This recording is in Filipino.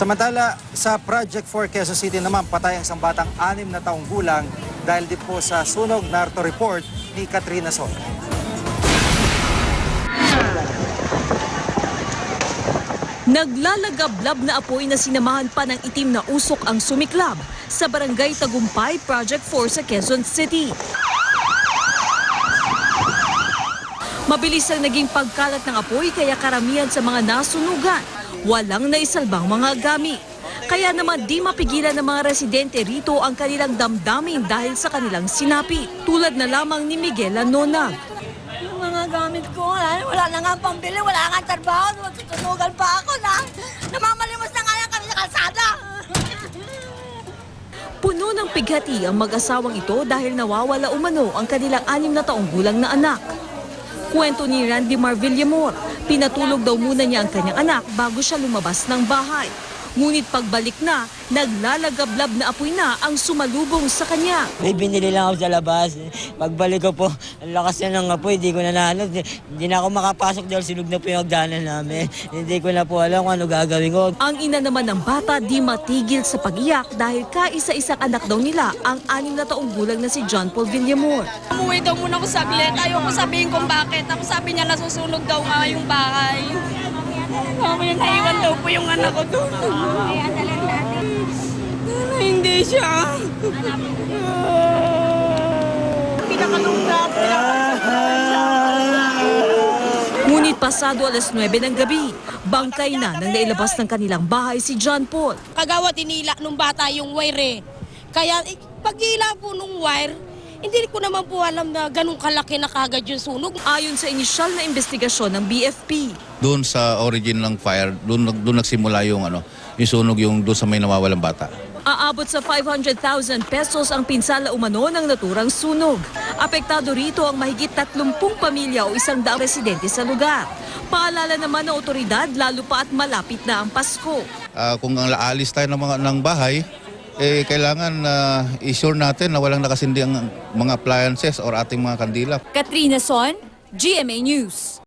Samantala, sa Project 4 Quezon City naman, patay ang isang batang 6 na taong gulang dahil din po sa sunog. Narito report ni Katrina Son. Naglalagablab na apoy na sinamahan pa ng itim na usok ang sumiklab sa Barangay Tagumpay, Project 4 sa Quezon City. Mabilis ang naging pagkalat ng apoy kaya karamihan sa mga nasunugan walang naisalbang mga gamit. Kaya naman di mapigilan ng mga residente rito ang kanilang damdamin dahil sa kanilang sinapi. Tulad na lamang ni Miguel Anonag. Yung mga gamit ko, wala na nga pambili, wala nga trabaho, matutunugan pa ako na namamalimos na nga yan kami sa kalsada. Puno ng pighati ang mag-asawang ito dahil nawawala umano ang kanilang 6 na taong gulang na anak. Kwento ni Randy Mar Villamor, pinatulog daw muna niya ang kanyang anak bago siya lumabas ng bahay. Ngunit pagbalik na, naglalagablab na apoy na ang sumalubong sa kanya. May binili lang ako sa labas. Pagbalik ko po, ang lakas na ng apoy, hindi ko na nahanap. Hindi na ako makapasok dahil sinog na po yung hagdanan namin. Hindi ko na po alam kung ano gagawin ko. Ang ina naman ng bata di matigil sa pag-iyak dahil kaisa-isang anak daw nila ang 6 na taong gulang na si John Paul Villamor. Umuwi daw muna ako saglit. Ayoko sabihin kung bakit. Tapos sabi niya nasusunog daw nga yung bahay. Mamaya naiwan daw po yung anak ko doon. Hindi siya. Ngunit pasado 9:00 ng gabi, bangkay na nang nailabas ng kanilang bahay si John Paul. Kagawa tinila nung bata yung wire. Kaya pag-ila po nung wire, hindi ko naman po alam na ganun kalaki na kagad yung sunog. Ayon sa inisyal na investigasyon ng BFP, Doon sa origin ng fire, doon nagsimula yung yung sunog yung doon sa may nawawalang bata. aabot sa 500,000 pesos ang pinsala umano ng naturang sunog. Apektado rito ang mahigit 30 pamilya o 100 residente sa lugar. Paalala naman ng otoridad lalo pa at malapit na ang Pasko. Kung ang aalis tayo ng bahay, kailangan i-sure natin na walang nakasindi ang mga appliances or ating mga kandila. Katrina Son, GMA News.